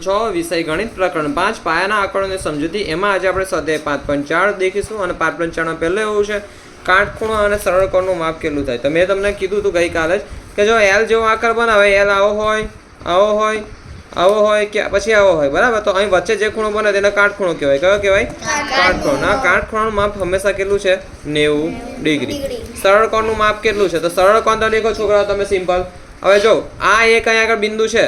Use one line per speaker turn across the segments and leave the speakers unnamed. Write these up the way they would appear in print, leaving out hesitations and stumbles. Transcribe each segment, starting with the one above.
6 વિષય ગણિત પ્રકરણ 5 પાયાના આંકડોની સમજૂતી. એમાં આજે આપણે સ્વાધ્યાય 5.4 દેખીશું અને 5.4 પહેલું એવું છે કાટખૂણો અને સરળ કોણનું માપ કેટલું થાય. તો મેં તમને કીધું હતું ગઈકાલે જ કે જો એલ જેવો આકાર બનાવે, એલ આવો હોય, આવો હોય, આવો હોય કે પછી આવો હોય, બરાબર. તો અહીં વચ્ચે જે ખૂણો બને તેને કાટખૂણો કહેવાય. કયો કહેવાય? કાટખૂણો. ના, કાટખૂણાનું માપ હંમેશા કેટલું છે? 90 ડિગ્રી. સરળ કોણનું માપ કેટલું છે? તો સરળ કોણ તો લખો છોકરાઓ તમે સિમ્પલ. હવે જો આ એક અહીં આગળ બિંદુ છે,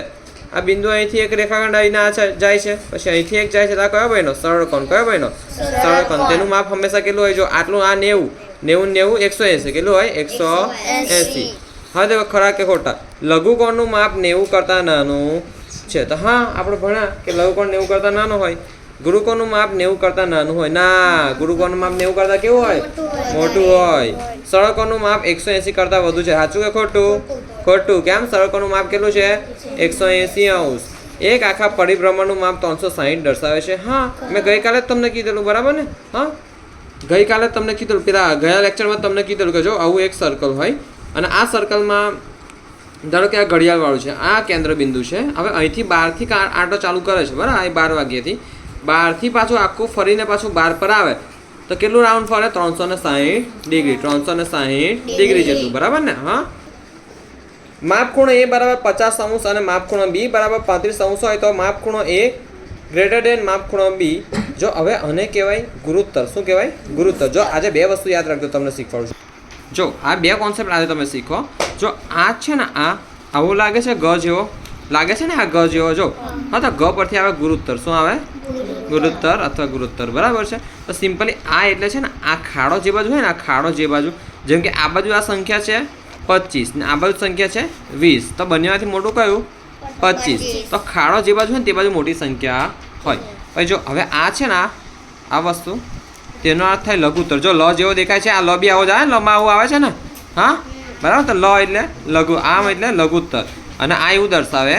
આ બિંદુ અહીંથી એક રેખાખંડ આવીને જાય છે, પછી અહીંથી એક જાય છે, તો આ કયો બન્યો? સરળ કોણ. કયો બન્યો? સરળ કોણ. તેનું માપ હંમેશા કેટલું હોય? જો આટલું, આ 90 180 કેટલું હોય? 180. હા, તો ખરા કે ખોટા? લઘુકોણનું માપ 90 કરતાં નાનું છે. તો હા, આપણે ભણ્યા કે લઘુકોણ 90 કરતાં નાનું હોય, ગુરુકોણનું માપ 90 કરતાં નાનું હોય. ના, ગુરુકોણનું માપ 90 કરતાં કેવું હોય? મોટું હોય. સરળ કોણનું માપ 180 કરતાં વધુ છે. સાચું કે ખોટું? ખોટું. કેમ? સરળ કોણનું માપ કેટલું છે? 180 અંશ. એક આખા પરિભ્રમણનું માપ 360 દર્શાવે છે. હા, મેં ગઈકાલે જ તમને કીધેલું, બરાબર ને? હા, ગઈકાલે જ તમને કીધેલું, પેલા ગયા લેક્ચરમાં તમને કીધેલું કે જો આવું એક સર્કલ હોય અને આ સર્કલમાં ધારો કે આ ઘડિયાળવાળું છે, આ કેન્દ્ર બિંદુ છે. હવે અહીંથી 12થી આંટો ચાલુ કરે છે, બરાબર. અહીં 12 વાગ્યાથી 12થી પાછું આખું ફરીને પાછું 12 પર આવે તો કેટલું રાઉન્ડ ફરે? 360 ડિગ્રી. 360 ડિગ્રી જેટલું, બરાબર ને? હા. માપ ખૂણો A બરાબર 50 અંશ અને માપ ખૂણો B બરાબર 35 અંશ હોય તો માપ ખૂણો A ગ્રેટર દેન માપ ખૂણો B. જો હવે આને કહેવાય ગુરુત્તર. શું કહેવાય? ગુરુત્તર. જો આજે બે વસ્તુ યાદ રાખજો, તમને શીખવાડું છું. જો આ બે કોન્સેપ્ટ આજે તમે શીખો. જો આ છે ને, આ આવું લાગે છે, ગ જેવો લાગે છે ને, આ ગ જેવો. જો હા, તો ગ પરથી આવે ગુરુત્તર. શું આવે? ગુરુત્તર અથવા ગુરુત્તર, બરાબર છે. તો સિમ્પલી આ એટલે છે ને, આ ખાડો જે બાજુ હોય ને, આ ખાડો જે બાજુ, જેમ કે આ બાજુ આ સંખ્યા છે 25 ને આ બાજુ સંખ્યા છે 20, તો બંનેમાંથી મોટું કયું? 25. તો ખાડો જે બાજુ હોય ને તે બાજુ મોટી સંખ્યા હોય. પછી જો હવે આ છે ને, આ વસ્તુ તેનો અર્થ થાય લઘુત્તર. જો લ જેવો દેખાય છે, આ લ બી આવો જાય ને, લમાં આવું આવે છે ને, હા, બરાબર. તો લ એટલે લઘુ, આમ એટલે લઘુત્તર. અને આ એવું દર્શાવે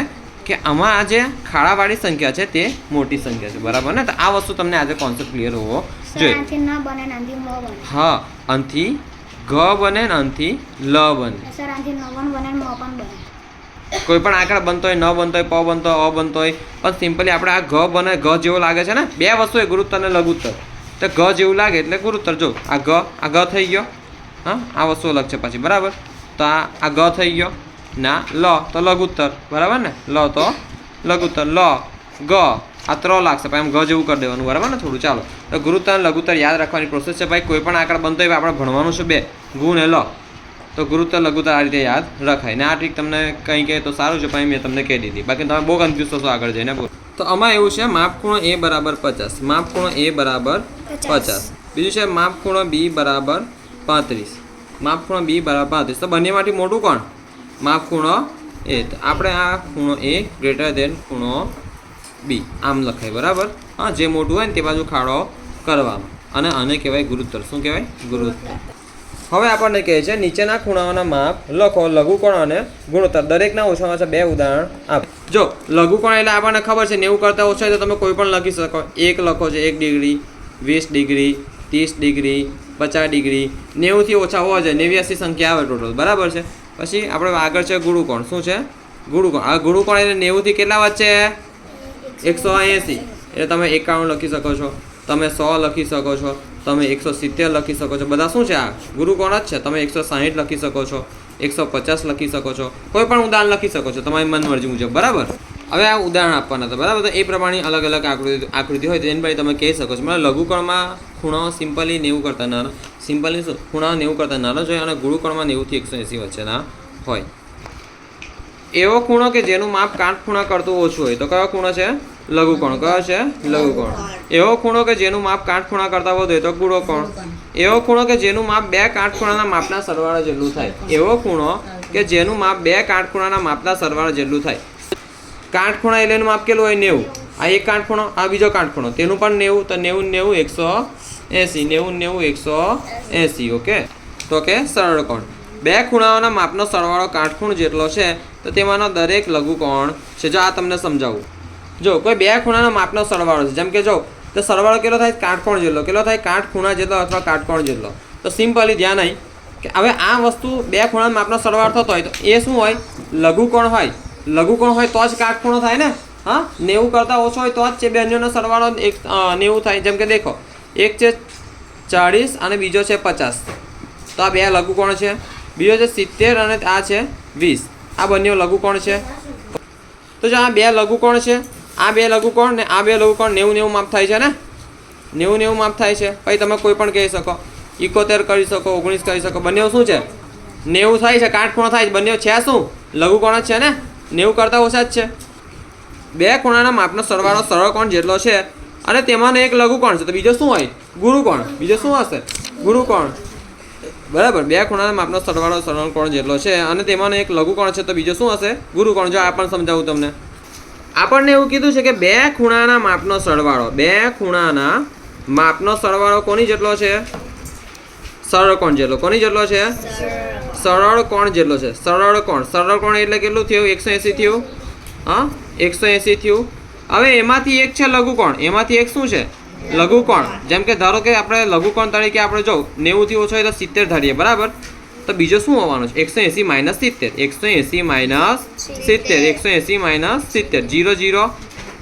કે આમાં આ જે ખાડાવાળી સંખ્યા છે તે મોટી સંખ્યા છે, બરાબર ને? તો આ વસ્તુ તમને આજે કોન્સેપ્ટ ક્લિયર હોવો જોઈએ. હા, અંથી ગ બને ને અંથી લ બને. કોઈ પણ આંકડા બનતો હોય, ન બનતો હોય, પ બનતો હોય, અ બનતો હોય, પણ સિમ્પલી આપણે આ ગ બને, ગ જેવો લાગે છે ને. બે વસ્તુ હોય, ગુરુત્તર અને લઘુત્તર. તો ગ જેવું લાગે એટલે ગુરુત્તર. જો આ ગ થઈ ગયો. હા, આ વસ્તુ અલગ છે પછી, બરાબર. તો આ ગ થઈ ગયો. ના, લ તો લઘુત્તર, બરાબર ને? લ તો લઘુત્તર. લ ગ આ 3 લાગશે, પણ એમ ગ જેવું કરી દેવાનું, બરાબર ને? થોડું ચાલો. તો ગુરુત્તર અને લઘુત્તર યાદ રાખવાની પ્રોસેસ છે ભાઈ. કોઈ પણ આંકડા બનતો હોય આપણે ભણવાનું છે, બે ગુણ એ લ. તો ગુરુત્તર લઘુત્તર આ રીતે યાદ રખાય. ને આ ટ્રીક તમને કંઈ કહે તો સારું છે, પણ મેં તમને કહી દીધી. બાકી તમે બહુ કન્ફ્યુઝ થશો આગળ જઈને. બોલ. તો આમાં એવું છે, માપ ખૂણો A બરાબર 50, માપ ખૂણો A બરાબર 50. બીજું છે માપ ખૂણો B બરાબર 35, માપ ખૂણો B બરાબર 35. તો બંનેમાંથી મોટું કોણ? માપ ખૂણો A. તો આપણે આ ખૂણો A ગ્રેટર દેન ખૂણો B આમ લખાય, બરાબર. હા, જે મોટું હોય ને તે બાજુ ખાડો કરવાનો. અને આને કહેવાય ગુરુત્તર. શું કહેવાય? ગુરુત્તર. હવે આપણને કહે છે નીચેના ખૂણાઓના માપ લખો, લઘુકોણ અને ગુણોત્તર. દરેકના ઓછામાં ઓછા 2 ઉદાહરણ આપો. જો લઘુકોણ એટલે આપણને ખબર છે 90 કરતાં ઓછા હોય તો તમે કોઈ પણ લખી શકો. 1 લખો છે, 1 ડિગ્રી, 20 ડિગ્રી, 30 ડિગ્રી, 50 ડિગ્રી. 90થી ઓછા હોવા જોઈએ, 89 સંખ્યા આવે ટોટલ, બરાબર છે. પછી આપણે આગળ છે ગુરુકોણ. શું છે? ગુરુકોણ. આ ગુરુકોણ એટલે 90થી કેટલા વચ્ચે? 180. એટલે તમે 91 લખી શકો છો, તમે 100 લખી શકો છો, તમે 170 લખી શકો છો. બધા શું છે? આ ગુરુકોણ જ છે. તમે 160 લખી શકો છો, 150 લખી શકો છો, કોઈ પણ ઉદાહરણ લખી શકો છો તમારી મનમરજી મુજબ, બરાબર. હવે આ ઉદાહરણ આપવાના હતા, બરાબર. તો એ પ્રમાણે અલગ અલગ આકૃતિ હોય તો એની પર તમે કહી શકો છો. મતલબ લઘુકોણમાં ખૂણાઓ સિમ્પલી 90 કરતાં નાનો, સિમ્પલી શું ખૂણાઓ 90 કરતાં નાનો જ હોય અને ગુરુકોણમાં 90થી 180 વચ્ચેના હોય. એવો ખૂણો કે જેનું માપ કાટખૂણા કરતું ઓછું હોય તો કયો ખૂણો છે? લઘુકોણ. કયો છે? લઘુકોણ. એવો ખૂણો કે જેનું માપ કાટખૂણા કરતાં વધુ હોય તો ગુણોકોણ. એવો ખૂણો કે જેનું માપ 2 કાટખૂણાના માપના સરવાળા જેટલું થાય. એવો ખૂણો કે જેનું માપ 2 કાટખૂણાના માપના સરવાળા જેટલું થાય. કાટખૂણા એટલે એનું માપ કેટલું હોય? 90. આ એક કાટખૂણો, આ બીજો કાટખૂણો, તેનું પણ 90. તો 90 90 180. ઓકે. તો કે સરળ કોણ. 2 ખૂણાઓના માપનો સરવાળો કાટખૂણ જેટલો છે તો તેમાંનો દરેક લઘુકોણ છે. જો આ તમને સમજાવું. જો કોઈ 2 ખૂણાના માપનો સરવાળો છે, જેમ કે જો તો સરવાળો કેટલો થાય? કાટકોણ જેટલો. કેટલો થાય? કાટખૂણા જેટલો અથવા કાટકોણ જેટલો. તો સિમ્પલી ધ્યાન અહીં કે હવે આ વસ્તુ 2 ખૂણાના માપનો સરવાળો થતો હોય તો એ શું હોય? લઘુકોણ હોય. લઘુકોણ હોય તો જ કાટખૂણો થાય ને. હા 90 કરતાં ઓછો હોય તો જ છે બંનેનો સરવાળો 90 થાય. જેમ કે દેખો એક છે 40 અને બીજો છે 50, તો આ બે લઘુકોણ છે. બીજો છે 70 અને આ છે 20, આ બંને લઘુકોણ છે. તો જો આ બે લઘુકોણ છે, આ બે લઘુકોણ ને આ બે લઘુકોણ 90-90 માપ થાય છે ને, 90-90 માપ થાય છે. પછી તમે કોઈ પણ કહી શકો 71 કરી શકો, 19 કરી શકો, બંને શું છે 90 થાય છે, કાટખૂણો થાય છે, બંને છે શું લઘુકોણ જ છે ને, 90 કરતાં ઓછા જ છે. બે ખૂણાના માપનો સરવાળો સરળ કોણ જેટલો છે અને તેમાંનો એક લઘુકોણ છે, તો બીજો શું હોય ગુરુકોણ. બીજો શું હશે ગુરુકોણ, બરાબર. બે ખૂણાના માપનો સરવાળો સરળ કોણ જેટલો છે અને તેમાંનો એક લઘુકોણ છે, તો બીજો શું હશે ગુરુકોણ. જો આ પણ સમજાવું તમને. આપણને એવું કીધું છે કે બે ખૂણાના માપનો સરવાળો, બે ખૂણાના માપનો સરવાળો કોની જેટલો છે સરળ કોણ જેટલો. કોની જેટલો છે સરળ કોણ જેટલો છે. સરળ કોણ, સરળ કોણ એટલે કેટલું થયું 180 થયું. હા 180 થયું. હવે એમાંથી એક છે લઘુકોણ, એમાંથી એક શું છે લઘુકોણ. જેમ કે ધારો કે આપણે લઘુકોણ તરીકે આપણે જો 90 થી ઓછો હોય તો 70 ધારીએ, બરાબર. તો બીજો શું હોવાનું છે 180 માઇનસ 70, 180 માઇનસ 70, 180 માઇનસ 70, 0 0,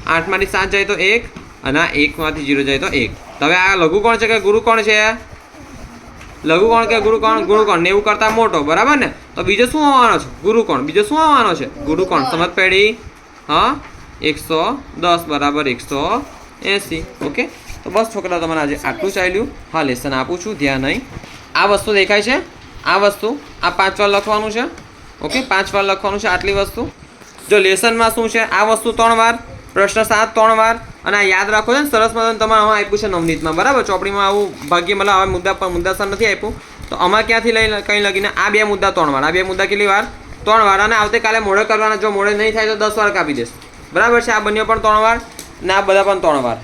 8 માંથી 7 જાય તો 1 અને 1 માંથી 0 જાય તો 1. તો હવે આ લઘુકોણ છે કે ગુરુકોણ છે, લઘુકોણ કે ગુરુકોણ, ગુરુકોણ 90 કરતાં મોટો, બરાબર ને. તો બીજો શું આવવાનો છે ગુરુકોણ. બીજો શું આવવાનો છે ગુરુકોણ. સમજ પડી. હા 110 બરાબર 180. ઓકે, તો બસ છોકરા તમારે આજે આટલું ચાલ્યું. હા લેસન આપું છું, ધ્યાન નહીં. આ વસ્તુ દેખાય છે, આ વસ્તુ આ 5 વાર લખવાનું છે. ઓકે 5 વાર લખવાનું છે આટલી વસ્તુ. જો લેસનમાં શું છે આ વસ્તુ 3 વાર, પ્રશ્ન 7 3 વાર, અને આ યાદ રાખો છે ને સરસ મજાનું તમારે આમાં આપ્યું છે નવનીતમાં, બરાબર. ચોપડીમાં આવું ભાગ્ય મતલબ હવે મુદ્દા પર મુદ્દાસર નથી આપ્યું, તો આમાં ક્યાંથી લઈ કંઈ લગીને આ બે મુદ્દા 3 વાર, આ બે મુદ્દા કેટલી વાર 3 વાર. અને આવતીકાલે મોડે કરવાના, જો મોડે નહીં થાય તો 10 વાર કાપી દેશ, બરાબર છે. આ બંને પણ 3 વાર ને આ બધા પણ 3 વાર.